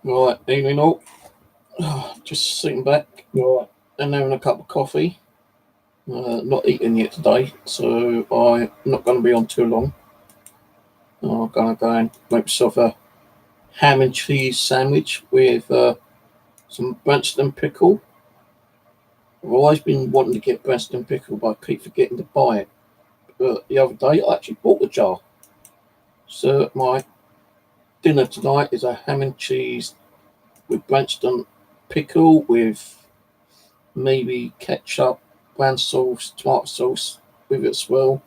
Right, evening all. Just sitting back, right, and having a cup of coffee. Not eating yet today, so I'm not going to be on too long. I'm going to go and make myself a ham and cheese sandwich with some Branston pickle. I've always been wanting to get Branston pickle, but I keep forgetting to buy it. But the other day, I actually bought a jar. So my dinner tonight is a ham and cheese with Branston pickle with maybe ketchup, brown sauce, tomato sauce with it as well.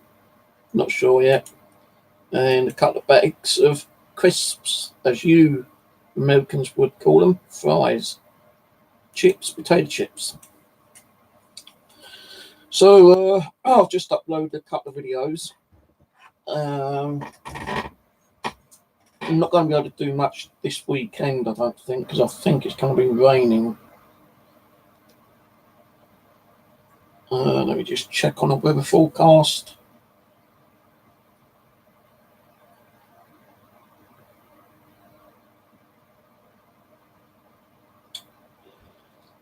Not sure yet. And a couple of bags of crisps, as you Americans would call them, fries, chips, potato chips. So I've just uploaded a couple of videos. I'm not going to be able to do much this weekend, I don't think, because I think it's going to be raining. Let me just check on the weather forecast.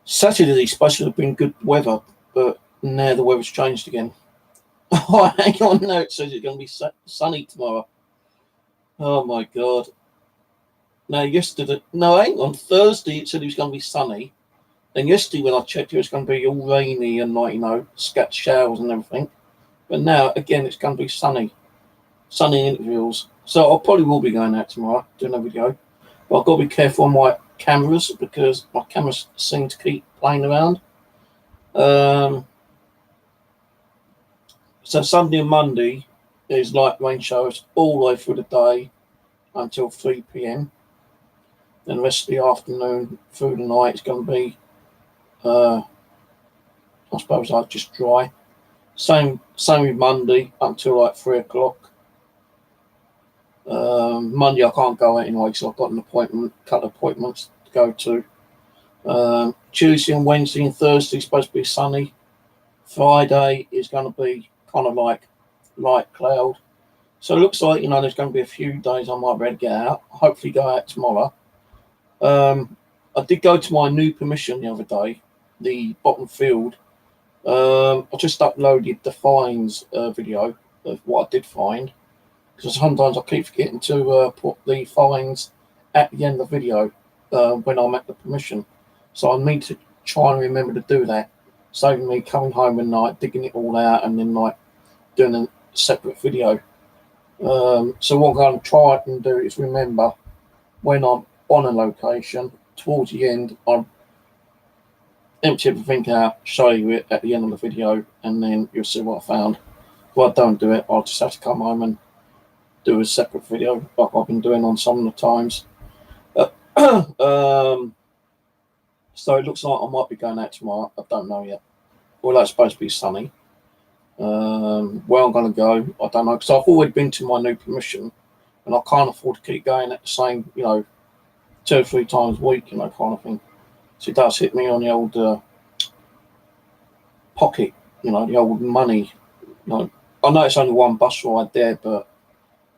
Saturday is supposed to have been good weather, but now the weather's changed again. Oh, hang on, no, it says it's going to be sunny tomorrow. Oh my god. No, hang on, Thursday it said it was going to be sunny. Then yesterday when I checked it was going to be all rainy and scattered showers and everything. But now, again, it's going to be sunny. Sunny intervals. So I probably will be going out tomorrow, doing a video. But I've got to be careful on my cameras because my cameras seem to keep playing around. So Sunday and Monday is light rain showers all the way through the day until 3 p.m. Then the rest of the afternoon through the night is going to be, I suppose, just dry. Same with Monday until like 3 o'clock. Monday I can't go out anyway, so I've got a couple of appointments to go to. Tuesday and Wednesday and Thursday is supposed to be sunny. Friday is going to be kind of like light cloud. So it looks like, there's going to be a few days I might be able to get out. Hopefully go out tomorrow. I did go to my new permission the other day, the bottom field. I just uploaded the finds video of what I did find. Because sometimes I keep forgetting to put the finds at the end of the video when I'm at the permission. So I need to try and remember to do that. Saving me coming home at night, digging it all out, and then doing a separate video. So what I'm going to try and do is remember when I'm on a location, towards the end, I'll empty everything out, show you it at the end of the video, and then you'll see what I found. If I don't do it, I'll just have to come home and do a separate video like I've been doing on some of the times. So it looks like I might be going out tomorrow. I don't know yet. Well, that's supposed to be sunny. Where I'm going to go, I don't know, because I've already been to my new permission, and I can't afford to keep going at the same, 2 or 3 times a week, kind of thing. So it does hit me on the old pocket, the old money. I know it's only one bus ride there, but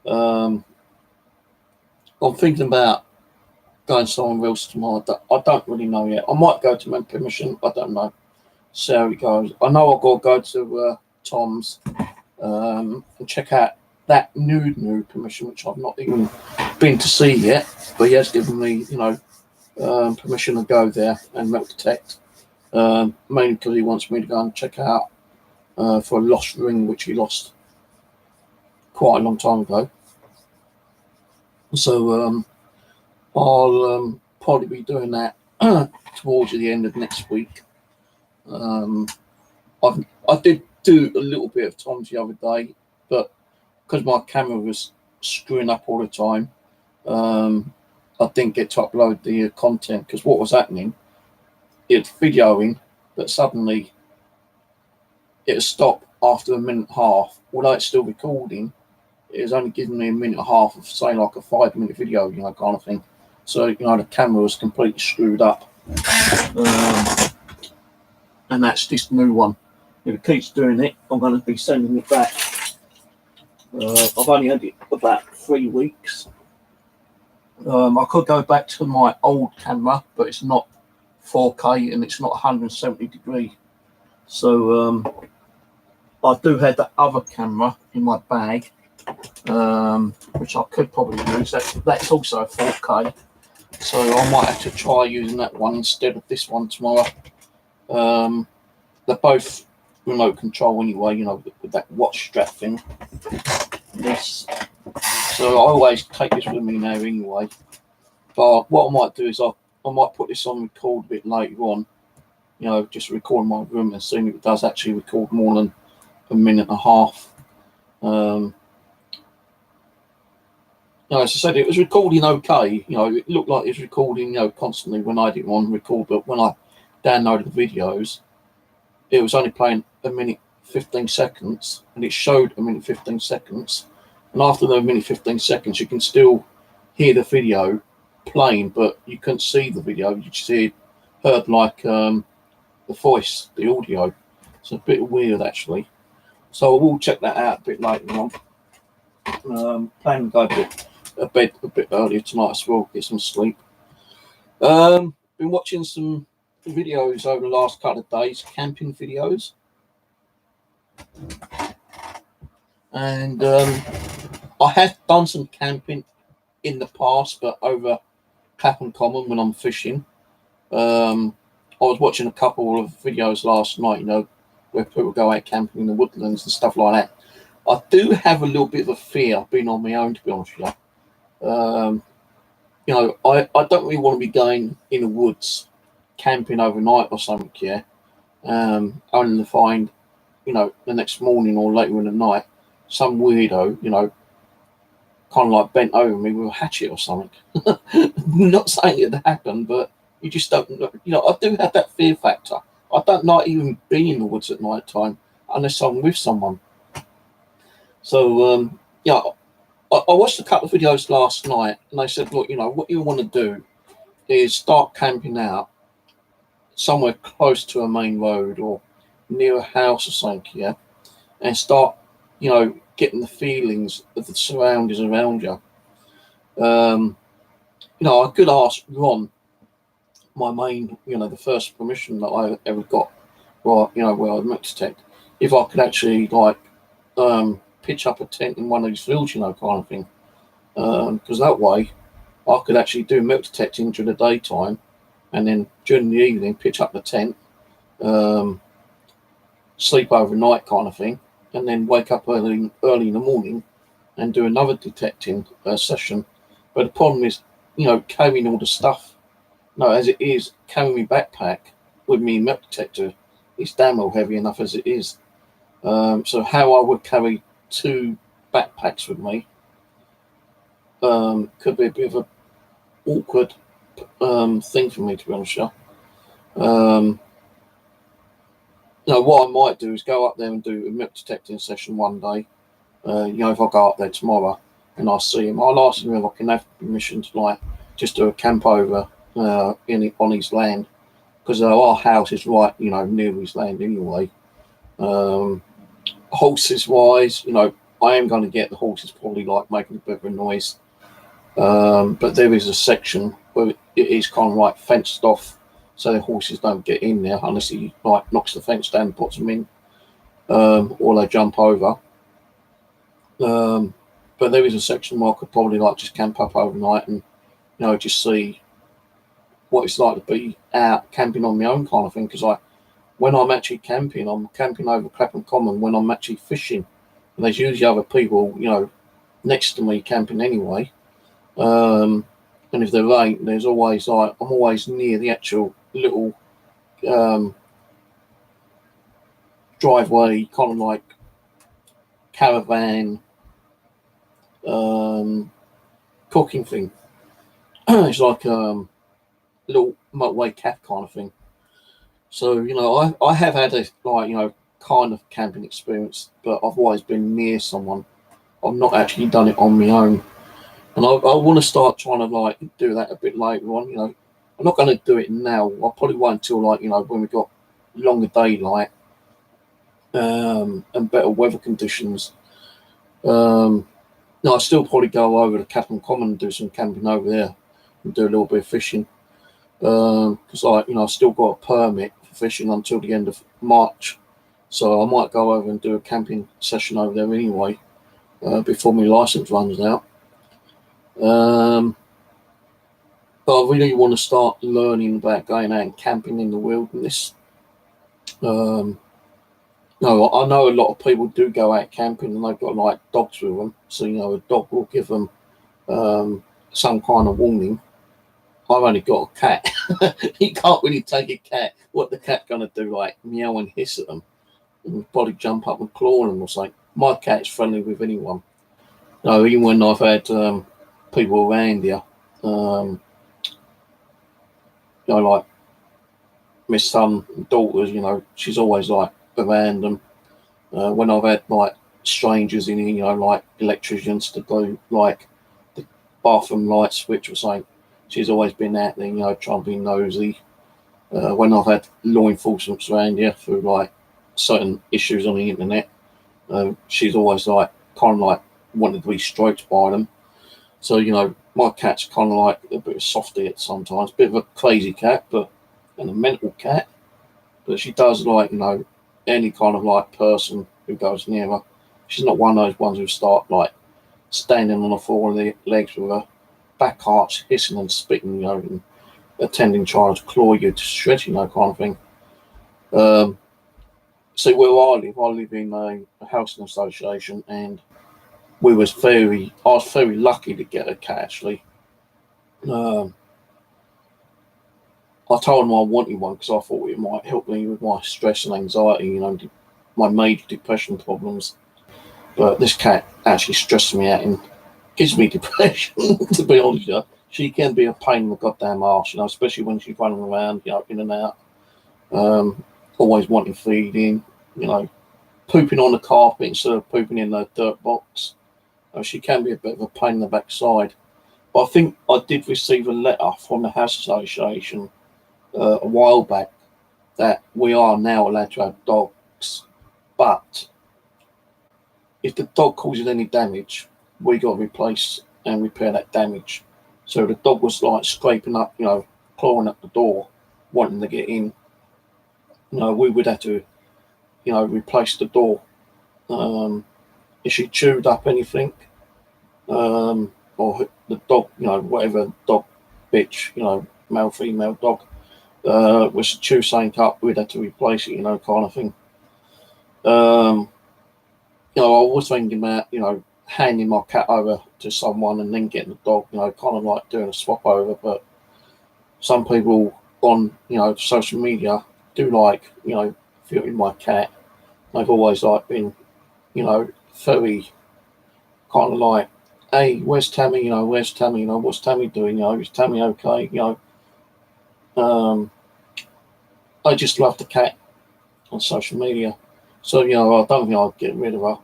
I'm thinking about going somewhere else tomorrow. I don't really know yet. I might go to my permission. I don't know. See how it goes. I know I've got to go to Tom's and check out that new permission, which I've not even been to see yet. But he has given me, permission to go there and metal detect. Mainly because he wants me to go and check out for a lost ring, which he lost quite a long time ago. So I'll probably be doing that towards the end of next week. I did do a little bit of Tom's the other day, but because my camera was screwing up all the time, I didn't get to upload the content because what was happening, it's videoing, but suddenly it stopped after a minute and a half. Although it's still recording, it was only giving me a minute and a half of, say, like a 5-minute video, kind of thing. So, the camera was completely screwed up. And that's this new one. If it keeps doing it, I'm going to be sending it back. I've only had it about 3 weeks. I could go back to my old camera, but it's not 4K and it's not 170 degree. So I do have that other camera in my bag, which I could probably use. That's also 4K. So I might have to try using that one instead of this one tomorrow. They're both remote control anyway, you know, with that watch strap thing. This. So I always take this with me now anyway. But what I might do is I might put this on record a bit later on, you know, just record my room and see if it does actually record more than a minute and a half. You know, as I said, it was recording okay. You know, it looked like it was recording, you know, constantly when I didn't want to record, but when I downloaded the videos, it was only playing a minute 15 seconds, and it showed a minute 15 seconds. And after the minute 15 seconds, you can still hear the video playing, but you couldn't see the video. You just heard like the voice, the audio. It's a bit weird actually. So I will check that out a bit later on. Planning to go to bed a bit earlier tonight as well, get some sleep. Been watching some videos over the last couple of days, camping videos. And I have done some camping in the past, but over Clapham Common when I'm fishing. I was watching a couple of videos last night, you know, where people go out camping in the woodlands and stuff like that. I do have a little bit of a fear being on my own, to be honest with you. You know, I don't really want to be going in the woods camping overnight or something, yeah. Only to find, you know, the next morning or later in the night, some weirdo, you know, kind of like bent over me with a hatchet or something. Not saying it happened, but you just don't, you know, I do have that fear factor. I don't like even being in the woods at night time unless I'm with someone. So, yeah, I watched a couple of videos last night and they said, look, you know, what you want to do is start camping out somewhere close to a main road or near a house or something, yeah, and start, you know, getting the feelings of the surroundings around you. You know, I could ask Ron, my main, you know, the first permission that I ever got, right, you know, where I met detect, if I could actually like pitch up a tent in one of these fields, you know, kind of thing. Because that way I could actually do milk detecting during the daytime and then during the evening pitch up the tent, sleep overnight kind of thing, and then wake up early in the morning and do another detecting session. But the problem is, you know, carrying all the stuff. No, as it is, carrying my backpack with me milk detector, it's damn well heavy enough as it is. So how I would carry 2 backpacks with me could be a bit of an awkward thing for me, to be honest with you. You know, what I might do is go up there and do a milk detecting session one day. You know, if I go up there tomorrow and I see him, I'll ask him if I can have permission to like just do a camp over on his land, because our house is right, you know, near his land anyway. Horses wise, you know, I am going to get the horses probably like making a bit of a noise. But there is a section where it is kind of like fenced off, so the horses don't get in there unless he like knocks the fence down and puts them in, or they jump over. But there is a section where I could probably like just camp up overnight and, you know, just see what it's like to be out camping on my own kind of thing. Because when I'm actually camping, I'm camping over Clapham Common when I'm actually fishing, and there's usually other people, you know, next to me camping anyway. And if there ain't, there's always like I'm always near the actual little driveway, kind of like caravan cooking thing. It's like little motorway cafe kind of thing. So, you know, I have had a like, you know, kind of camping experience, but I've always been near someone. I've not actually done it on my own. And I want to start trying to like do that a bit later on. You know, I'm not going to do it now. I probably won't until like, you know, when we got longer daylight and better weather conditions. No, I'll still probably go over to Clapham Common and do some camping over there. and do a little bit of fishing. Because I've still got a permit for fishing until the end of March, so I might go over and do a camping session over there anyway, before my license runs out. But I really want to start learning about going out and camping in the wilderness. No, I know a lot of people do go out camping and they've got like dogs with them, so a dog will give them some kind of warning. I've only got a cat. You can't really take a cat. What the cat gonna do? Like meow and hiss at them, and probably jump up and claw them or something. My cat's friendly with anyone. No, even when I've had people around here, like my son and daughters, she's always like around them. When I've had like strangers in here, like electricians to do like the bathroom light switch or something, she's always been out there, trying to be nosy. When I've had law enforcement around here through like certain issues on the internet, she's always like kind of like wanted to be stroked by them. So my cat's kind of like a bit of softy at sometimes, bit of a crazy cat, and a mental cat. But she does like any kind of like person who goes near her. She's not one of those ones who start like standing on the four legs with her back arch, hissing and spitting, and attending trying to claw you to shreds, kind of thing. So where I live in a housing association, and I was very lucky to get a cat actually. I told him I wanted one because I thought it might help me with my stress and anxiety, my major depression problems. But this cat actually stresses me out and gives me depression, to be honest with you. She can be a pain in the goddamn arse, especially when she's running around, in and out. Always wanting feeding, pooping on the carpet instead of pooping in the dirt box. She can be a bit of a pain in the backside. But I think I did receive a letter from the House Association a while back that we are now allowed to have dogs, but if the dog causes any damage, we got to replace and repair that damage. So the dog was like scraping up, clawing up the door, wanting to get in. We would have to, replace the door. If she chewed up anything, or the dog, whatever dog, bitch, male, female dog, was to chew something up, we'd have to replace it, kind of thing. I was thinking about, handing my cat over to someone and then getting the dog, kind of like doing a swap over. But some people on, social media do like, viewing my cat. They've always like been, very kind of like, hey, where's Tammy? Where's Tammy? What's Tammy doing? Is Tammy okay? I just love the cat on social media. So, I don't think I'll get rid of her.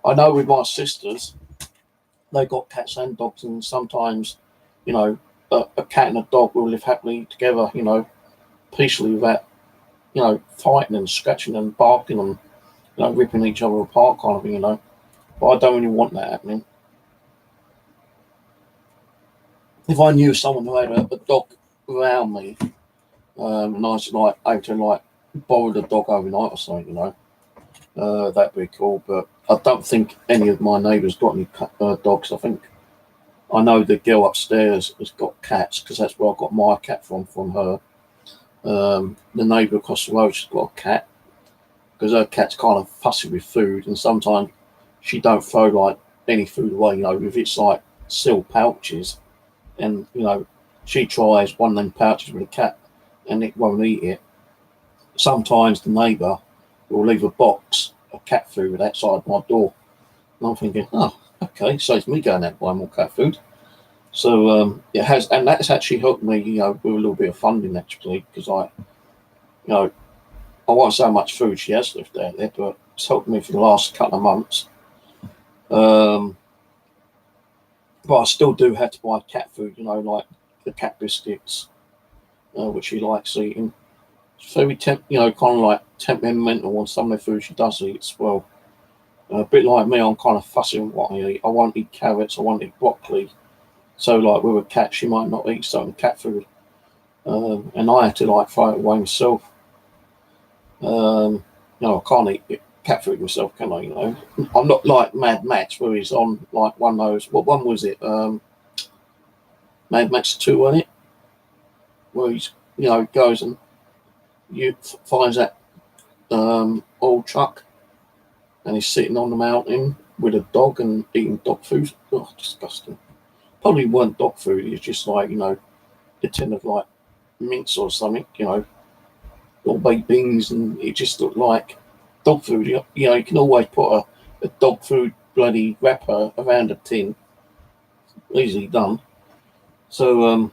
I know with my sisters, they got cats and dogs, and sometimes, a cat and a dog will live happily together, peacefully without, fighting and scratching and barking and, ripping each other apart kind of thing, But I don't really want that happening. If I knew someone who had a dog around me, and I was like able to like borrow the dog overnight or something, that'd be cool. But I don't think any of my neighbours got any dogs. I know the girl upstairs has got cats because that's where I got my cat from her. The neighbour across the road, she's got a cat because her cat's kind of fussy with food, and sometimes she don't throw like any food away, with its like sealed pouches, and she tries one of them pouches with a cat and it won't eat it. Sometimes the neighbour will leave a box of cat food outside my door, and I'm thinking, oh, okay, saves me going out buying more cat food. So it has, and that's actually helped me, with a little bit of funding actually, because I won't say how much food she has left out there, but it's helped me for the last couple of months. But I still do have to buy cat food, like the cat biscuits, which she likes eating. It's very kind of like temperamental on some of the food she does eat as well. A bit like me, I'm kind of fussy on what I eat. I won't eat carrots, I won't eat broccoli, So like with a cat, she might not eat certain cat food, and I had to like throw it away myself. I can't eat cat food myself, can I? I'm not like Mad Max, where he's on like one of those. What one was it? Mad Max 2, wasn't it? Where he's goes and finds that old truck, and he's sitting on the mountain with a dog and eating dog food. Oh, disgusting. Probably weren't dog food. It's just like a tin of like mince or something. Or baked beans, and it just looked like dog food. You can always put a dog food bloody wrapper around a tin. Easily done. So,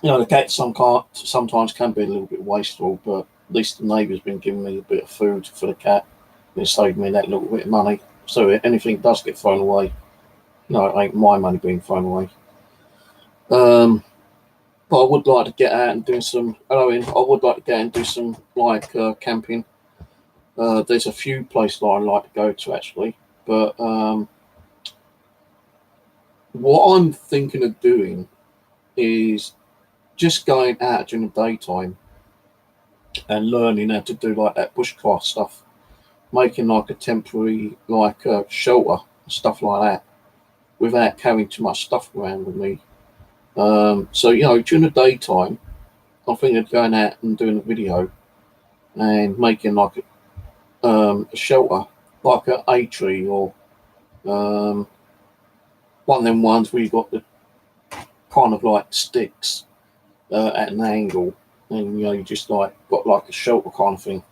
the cat sometimes can be a little bit wasteful, but at least the neighbour's been giving me a bit of food for the cat. It saved me that little bit of money. So if anything does get thrown away, it ain't my money being thrown away. But I would like to get out and do some. I would like to get out and do some like camping. There's a few places that I like to go to actually, but what I'm thinking of doing is just going out during the daytime and learning how to do like that bushcraft stuff, making like a temporary like shelter stuff like that, without carrying too much stuff around with me. So during the daytime, I'm thinking of going out and doing a video and making like a shelter, like an A tree or one of them ones where you got the kind of like sticks at an angle, and you just like got like a shelter kind of thing.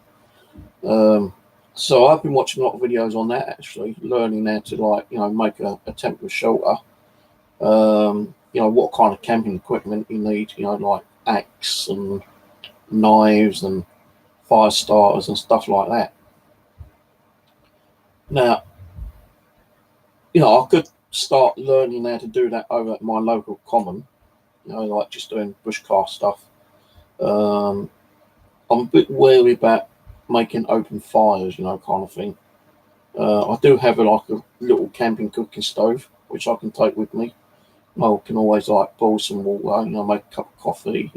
So I've been watching a lot of videos on that actually, learning how to like make a temporary shelter. What kind of camping equipment you need, like axe and knives and fire starters and stuff like that. Now, I could start learning how to do that over at my local common, like just doing bushcraft stuff. I'm a bit wary about making open fires, kind of thing. I do have like a little camping cooking stove, which I can take with me. I can always like boil some water, make a cup of coffee,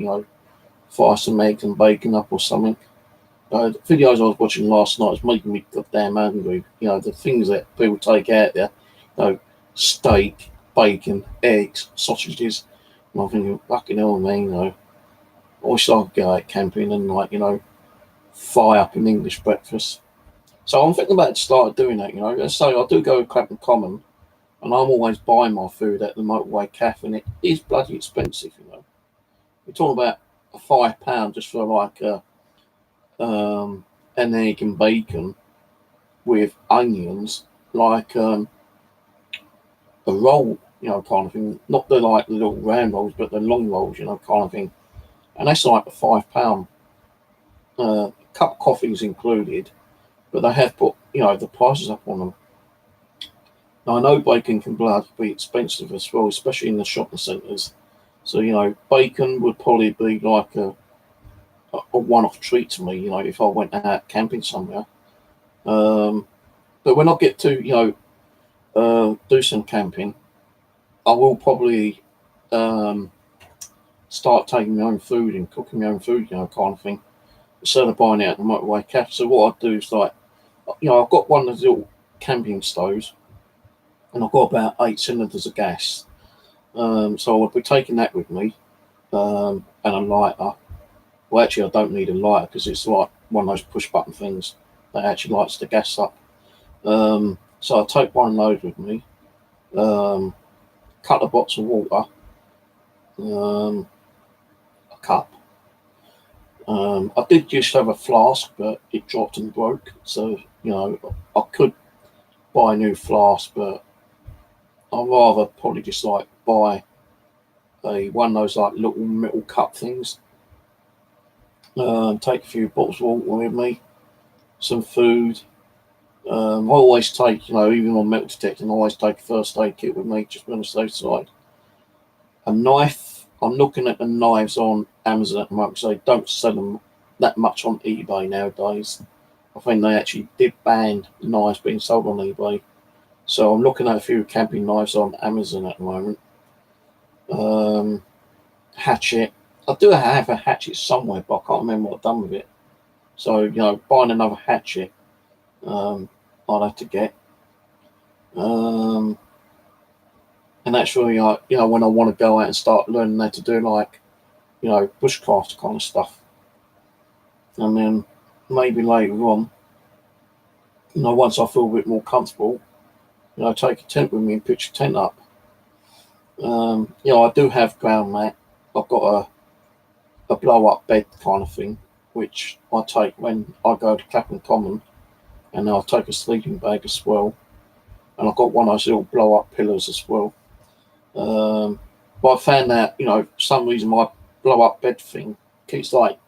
fry some eggs and bacon up or something. The videos I was watching last night was making me goddamn hungry. The things that people take out there, steak, bacon, eggs, sausages. And I'm thinking, fucking hell, man, I wish I could go out camping and fry up an English breakfast. So I'm thinking about start doing that, So I do go to Clapham Common, and I'm always buying my food at the motorway cafe, and it is bloody expensive. We're talking about a £5 just for like an egg and bacon with onions, like a roll, kind of thing. Not the like the little round rolls, but the long rolls, kind of thing. And that's like a £5. Cup of coffee is included, but they have put the prices up on them. Now I know bacon can be expensive as well, especially in the shopping centres. So bacon would probably be like a one-off treat to me, if I went out camping somewhere. But when I get to do some camping, I will probably start taking my own food and cooking my own food, kind of thing, instead of buying it at the motorway cafe. So what I do is like, I've got one of those little camping stoves, and I've got about 8 cylinders of gas. So I'll be taking that with me, and a lighter. Well, actually, I don't need a lighter because it's like one of those push button things that actually lights the gas up. So I'll take one load with me, couple of bottles of water, a cup. I did used to have a flask, but it dropped and broke. So, I could buy a new flask, but I'd rather probably just like buy one of those like little metal cup things. Take a few bottles of water with me, some food. I always take, even on metal detecting, I always take a first aid kit with me, just on the safe side. A knife. I'm looking at the knives on Amazon at the moment, so they don't sell them that much on eBay nowadays. I think they actually did ban knives being sold on eBay. So I'm looking at a few camping knives on Amazon at the moment. Hatchet. I do have a hatchet somewhere, but I can't remember what I've done with it. So, buying another hatchet, I'll have to get. Um, and that's really like, when I want to go out and start learning how to do like, bushcraft kind of stuff. And then maybe later on, once I feel a bit more comfortable, take a tent with me and pitch a tent up. I do have ground mat. I've got a blow up bed kind of thing, which I take when I go to Clapham Common, and I'll take a sleeping bag as well. And I've got one of those little blow up pillows as well. But I found that, for some reason my blow up bed thing keeps like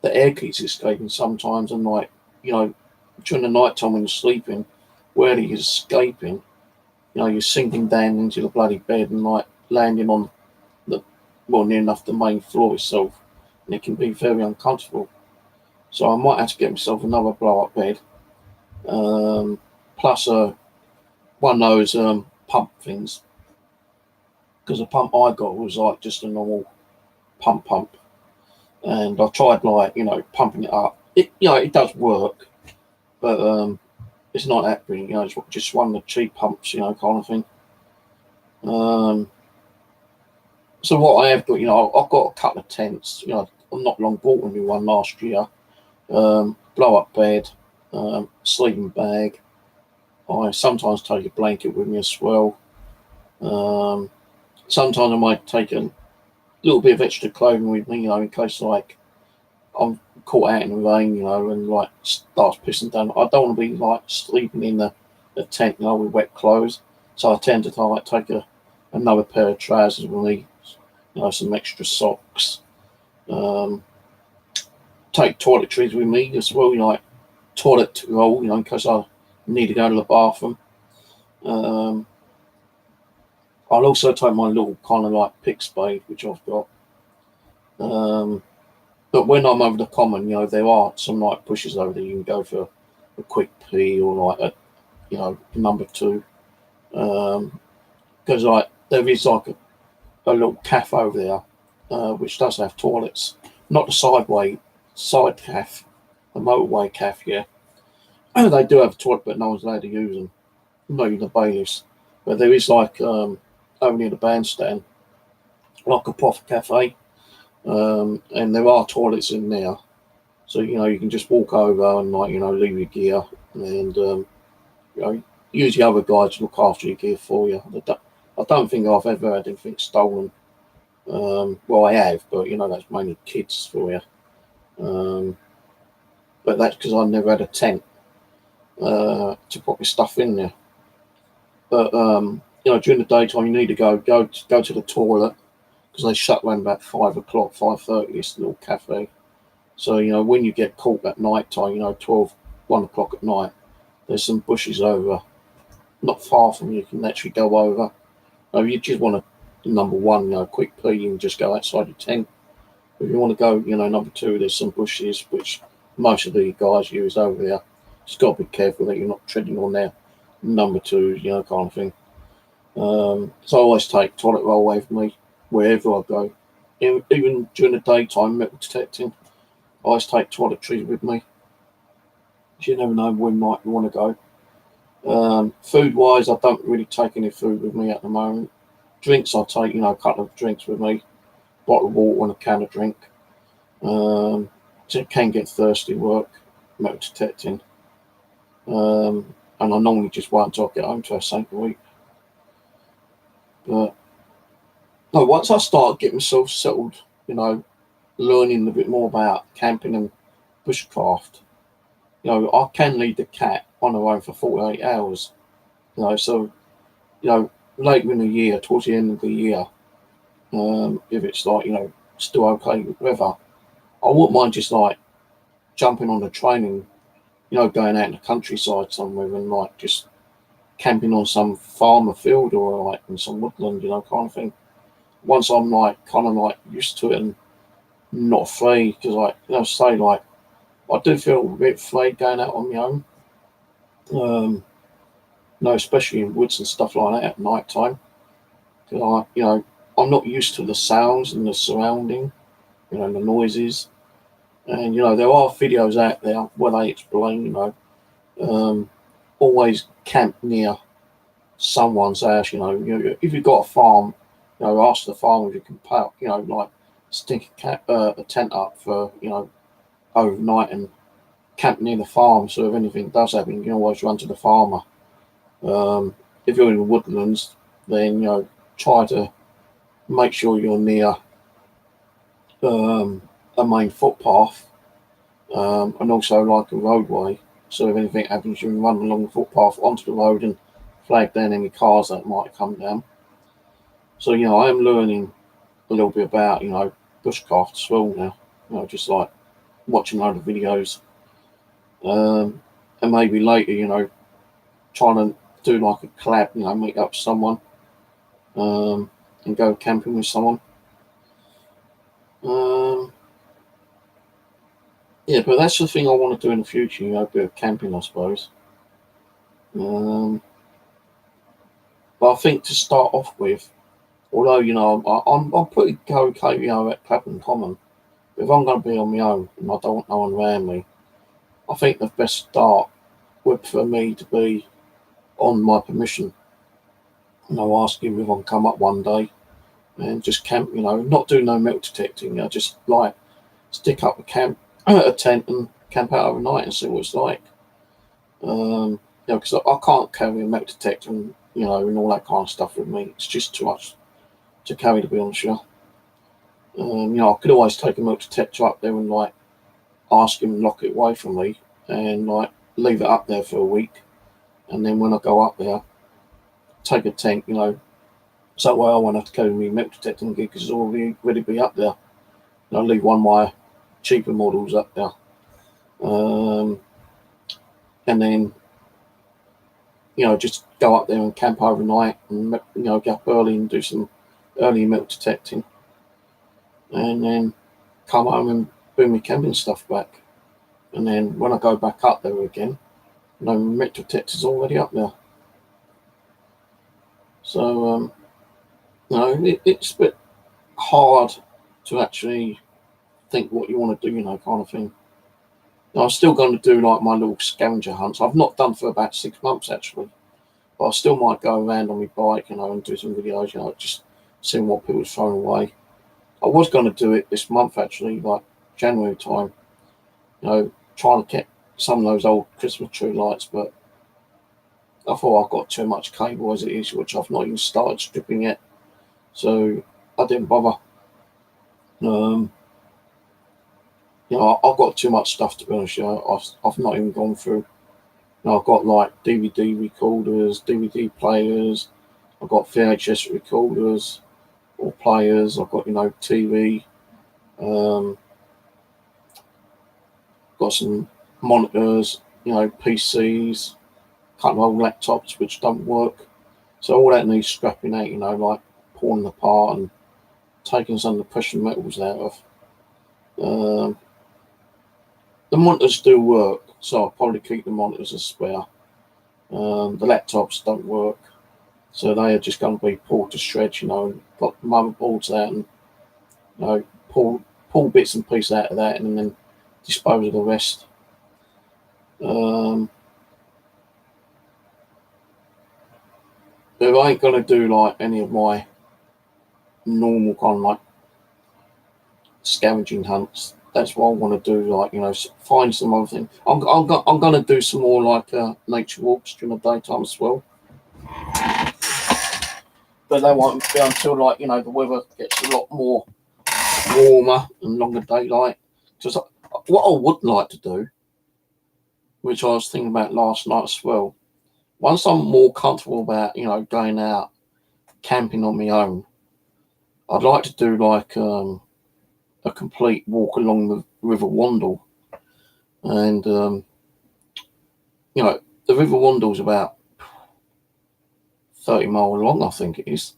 the air keeps escaping sometimes, and like, during the night time when you're sleeping, where it's escaping, you're sinking down into the bloody bed and like landing on near enough the main floor itself, and it can be very uncomfortable. So I might have to get myself another blow up bed, plus one of those pump things, because the pump I got was like just a normal pump, and I tried like pumping it up. It does work, but it's not that brilliant. It's just one of the cheap pumps, kind of thing. So what I have got, I've got a couple of tents. I've not long bought a new one last year. Blow up bed, sleeping bag. I sometimes take a blanket with me as well. Sometimes I might take a little bit of extra clothing with me, in case like I'm caught out in the rain, and like starts pissing down. I don't want to be like sleeping in the tent, with wet clothes. So I tend to like take another pair of trousers with me, some extra socks. Take toiletries with me as well, like toilet roll, in case I need to go to the bathroom. I'll also take my little kind of like pick spade, which I've got. But when I'm over the common, there are some like bushes over there. You can go for a quick pee or like number two. Because like there is like a little cafe over there, which does have toilets. Not the side cafe, the motorway cafe, yeah. They do have a toilet, but no one's allowed to use them. Not even the bailiffs. But there is like over near the bandstand, like a proper cafe. And there are toilets in there, so you can just walk over and like leave your gear, and use the other guys to look after your gear for you. I don't think I've ever had anything stolen. Well, I have, but that's mainly kids for you. But that's because I never had a tent to put your stuff in there. But during the daytime, you need to go to the toilet, because they shut around about 5 o'clock, 5:30. This little cafe. So when you get caught at night time, 12, 1 o'clock at night, there's some bushes over, not far from you. You can actually go over. If you just want to, number one, quick pee, you can just go outside your tent. If you want to go, number two, there's some bushes which most of the guys use over there. Just got to be careful that you're not treading on their number twos, kind of thing. So I always take toilet roll away with me wherever I go. Even during the daytime, metal detecting, I always take toiletries with me. You never know when might want to go. Food wise, I don't really take any food with me at the moment. Drinks, I'll take, a couple of drinks with me, bottle of water and a can of drink. So it can get thirsty work, metal detecting. And I normally just wait until I get home to have something to eat. But no, once I start getting myself settled, learning a bit more about camping and bushcraft, I can lead the cat on her own for 48 hours. So, later in the year, towards the end of the year, if it's like, still okay with weather, I wouldn't mind just like jumping on the train and, going out in the countryside somewhere and like just camping on some farm or field or like in some woodland, kind of thing. Once I'm like kind of like used to it and not afraid, because like, say like, I do feel a bit afraid going out on my own. especially in woods and stuff like that at night time. Because I'm not used to the sounds and the surrounding, the noises. And there are videos out there where they explain, always camp near someone's house. If you've got a farm, ask the farmer if you can pay, like stick a tent up for overnight and camp near the farm. So if anything does happen, you can always run to the farmer. If you're in the woodlands, then try to make sure you're near a main footpath, and also like a roadway. So if anything happens, you can run along the footpath onto the road and flag down any cars that might come down. So I am learning a little bit about bushcraft as well now. Just like watching other videos, and maybe later trying to do like a collab, meet up with someone, and go camping with someone. Yeah, but that's the thing I want to do in the future, a bit of camping, I suppose. But I think to start off with, although I'm pretty okay, at Clapham Common, but if I'm going to be on my own and I don't want no one around me, I think the best start would for me to be on my permission. Ask him if I can come up one day and just camp. Not do no metal detecting. Just like stick up a tent and camp out overnight and see what it's like. Because I can't carry a metal detector and all that kind of stuff with me. It's just too much to carry, to be honest with you. I could always take a metal detector up there and like ask him to lock it away from me and like leave it up there for a week, and then when I go up there, take a tent, so I won't have to carry my metal detecting gear because it's already ready to be up there. I'll leave one of my cheaper models up there, and then just go up there and camp overnight and get up early and do some early metal detecting, and then come home and bring my camping stuff back. And then when I go back up there again, my metal detector's already up there. So it's a bit hard to actually think what you want to do, kind of thing. Now, I'm still going to do like my little scavenger hunts. I've not done for about 6 months actually, but I still might go around on my bike, and do some videos, just seeing what people throw away. I was going to do it this month actually, like January time, trying to get some of those old Christmas tree lights, but I thought I've got too much cable as it is, which I've not even started stripping yet, so I didn't bother. I've got too much stuff, to be honest. I've not even gone through. I've got like DVD recorders, DVD players. I've got VHS recorders or players. I've got TV. Got some monitors. PCs. A couple of old laptops which don't work. So all that needs scrapping out. Like pulling apart and taking some of the precious metals out of. The monitors do work, so I'll probably keep the monitors as spare. The laptops don't work, so they are just going to be pulled to shreds, and got the motherboards out and, pull bits and pieces out of that and then dispose of the rest. But I ain't going to do like any of my normal kind of like scavenging hunts. That's what I want to do, like, find some other thing. I'm going to do some more like nature walks during the daytime as well. But they won't be until like, the weather gets a lot more warmer and longer daylight. Because what I would like to do, which I was thinking about last night as well, once I'm more comfortable about, going out camping on my own, I'd like to do like a complete walk along the River Wandle. And, the River Wandle's about 30 miles long, I think it is.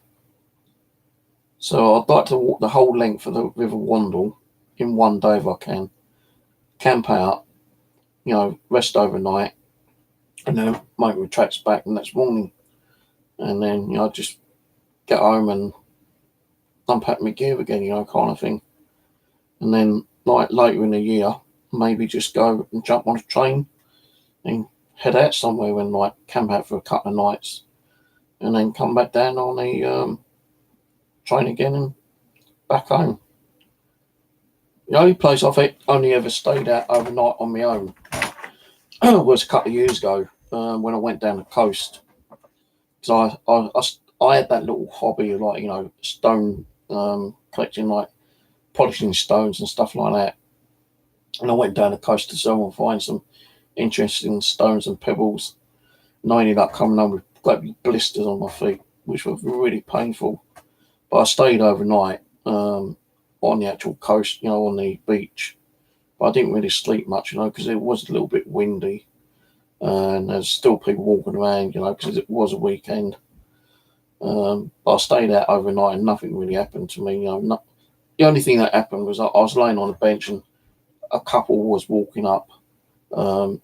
So I'd like to walk the whole length of the River Wandle in one day if I can. Camp out, rest overnight, and then make my tracks back the next morning. And then, just get home and unpack my gear again, kind of thing. And then, like later in the year, maybe just go and jump on a train and head out somewhere and like camp out for a couple of nights, and then come back down on the train again and back home. The only place I've only ever stayed at overnight on my own was a couple of years ago when I went down the coast. Because I had that little hobby of like, stone collecting, like polishing stones and stuff like that. And I went down the coast to sell and find some interesting stones and pebbles. And I ended up coming home with great big blisters on my feet, which were really painful. But I stayed overnight on the actual coast, on the beach. But I didn't really sleep much, because it was a little bit windy. And there's still people walking around, because it was a weekend. But I stayed out overnight and nothing really happened to me. The only thing that happened was I was laying on a bench and a couple was walking up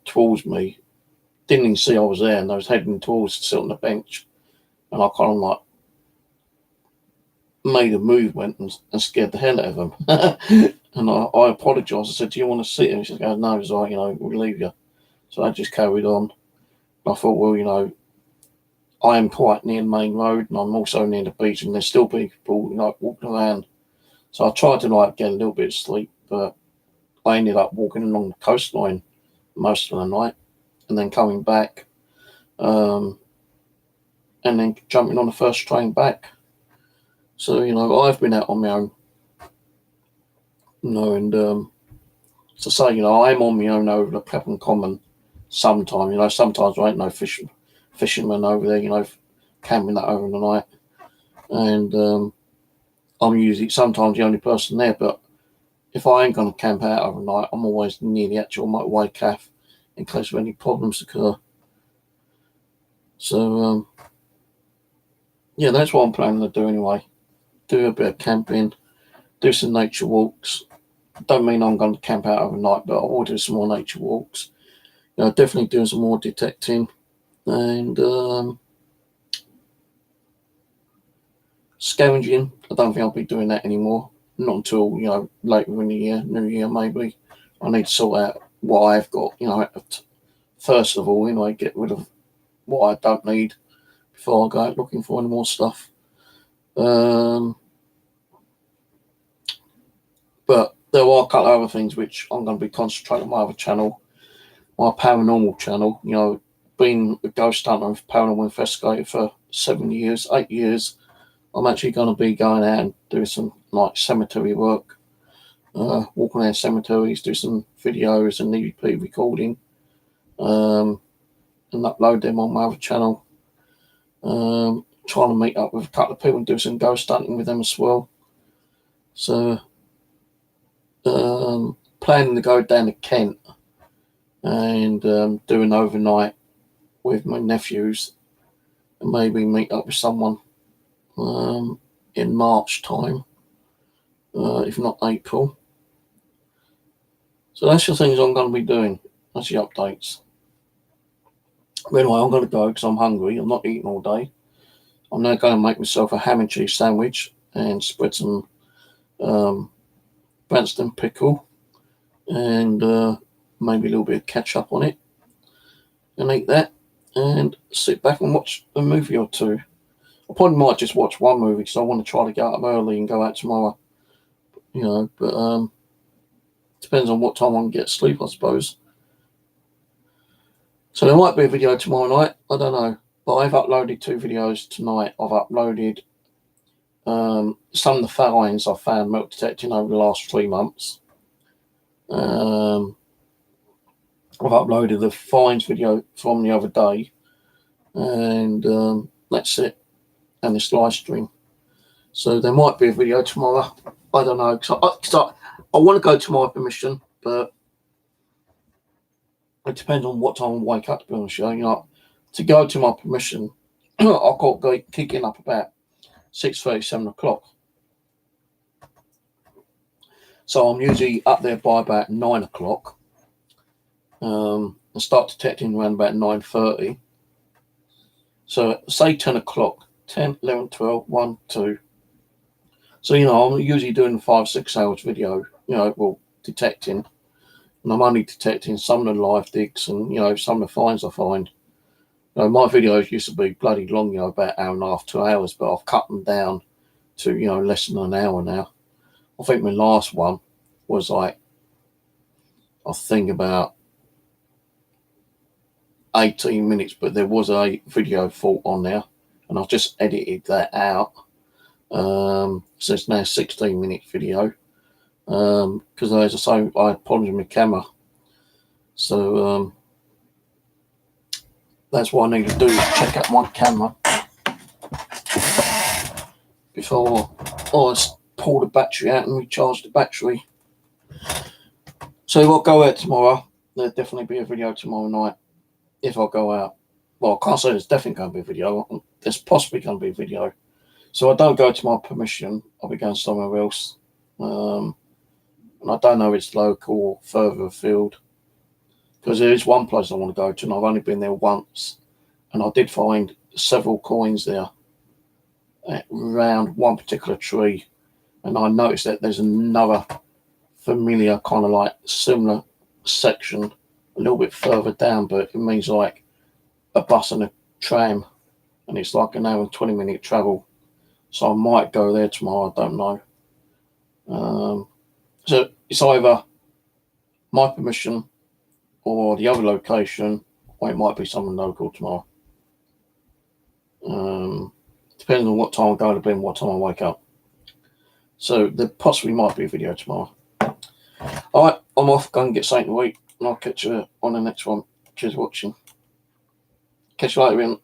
towards me. Didn't even see I was there, and I was heading towards to sit on the bench. And I kind of like made a movement and scared the hell out of them. And I apologised. I said, "Do you want to sit?" And she said, "No, it's all right, we'll leave you." So I just carried on. I thought, well, I am quite near the main road and I'm also near the beach and there's still people, walking around. So I tried to get a little bit of sleep, but I ended up walking along the coastline most of the night and then coming back and then jumping on the first train back. So, I've been out on my own, and to say, I'm on my own over the Peckham Common sometimes, sometimes there ain't no fishermen over there, camping that over the night. And I'm usually sometimes the only person there, but if I ain't going to camp out overnight, I'm always near the actual motorway calf in case of any problems occur. So, yeah, that's what I'm planning to do anyway. Do a bit of camping, do some nature walks. Don't mean I'm going to camp out overnight, but I will do some more nature walks. Definitely doing some more detecting and scavenging. I don't think I'll be doing that anymore. Not until, later in the year, New Year maybe. I need to sort out what I've got, first of all, get rid of what I don't need before I go out looking for any more stuff. But there are a couple of other things which I'm going to be concentrating on my other channel, my paranormal channel. Being a ghost hunter and paranormal investigator for 8 years, I'm actually going to be going out and doing some cemetery work, walking around cemeteries, do some videos and EVP recording, and upload them on my other channel. Trying to meet up with a couple of people and do some ghost hunting with them as well. So, planning to go down to Kent and do an overnight with my nephews and maybe meet up with someone in March time, if not April. So that's the things I'm going to be doing. That's the updates. But anyway, I'm going to go because I'm hungry. I'm not eating all day. I'm now going to make myself a ham and cheese sandwich and spread some Branston pickle and maybe a little bit of ketchup on it and eat that and sit back and watch a movie or two. I probably might just watch one movie because I want to try to get up early and go out tomorrow, but depends on what time I can get sleep, I suppose. So there might be a video tomorrow night, I don't know, but I've uploaded 2 videos tonight. I've uploaded some of the finds I've found metal detecting over the last 3 months. I've uploaded the finds video from the other day, and that's it, and this live stream. So there might be a video tomorrow. I don't know, because I want to go to my permission, but it depends on what time I wake up, to be honest with you. To go to my permission, I've got to go kicking up about 6:30, 7 o'clock. So I'm usually up there by about 9 o'clock. and start detecting around about 9:30. So say 10 o'clock, 10, 11, 12, 1, 2. So, I'm usually doing 5-6 hours video, detecting. And I'm only detecting some of the live digs and, some of the finds I find. My videos used to be bloody long, about an hour and a half, 2 hours, but I've cut them down to, less than an hour now. I think my last one was like, I think about 18 minutes, but there was a video fault on there, and I've just edited that out. So it's now a 16-minute video. Because as I say, I had problems with my camera. So that's what I need to do, is check out my camera before I pull the battery out and recharge the battery. So if I go out tomorrow, there'll definitely be a video tomorrow night. If I go out, well, I can't say there's definitely going to be a video. There's possibly going to be a video. So I don't go to my permission. I'll be going somewhere else. And I don't know if it's local or further afield. Because there is one place I want to go to, and I've only been there once. And I did find several coins there around one particular tree. And I noticed that there's another familiar kind of like similar section a little bit further down, but it means like a bus and a tram. And it's like an hour and 20-minute travel. So I might go there tomorrow, I don't know. So it's either my permission or the other location, or it might be someone local tomorrow. Depends on what time I go to bed and what time I wake up. So there possibly might be a video tomorrow. Alright, I'm off, go and get something to eat, and I'll catch you on the next one. Cheers for watching. Catch you later, Ian.